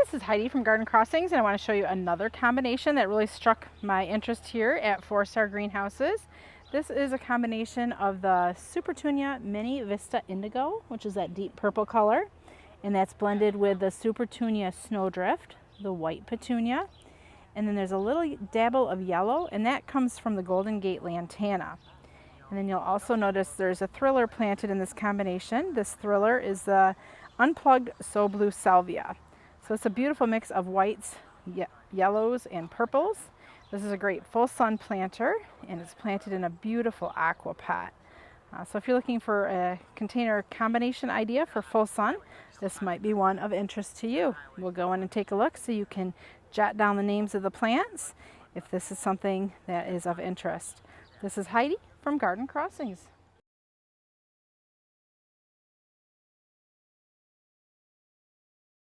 this is Heidi from Garden Crossings, and I want to show you another combination that really struck my interest here at 4-Star Greenhouses. This is a combination of the Supertunia Mini Vista Indigo, which is that deep purple color, and that's blended with the Supertunia Snowdrift, the white petunia, and then there's a little dabble of yellow, and that comes from the Golden Gate Lantana. And then you'll also notice there's a thriller planted in this combination. This thriller is the Unplugged So Blue Salvia. So it's a beautiful mix of whites, yellows, and purples. This is a great full sun planter, and it's planted in a beautiful aqua pot. So if you're looking for a container combination idea for full sun, this might be one of interest to you. We'll go in and take a look so you can jot down the names of the plants if this is something that is of interest. This is Heidi from Garden Crossings.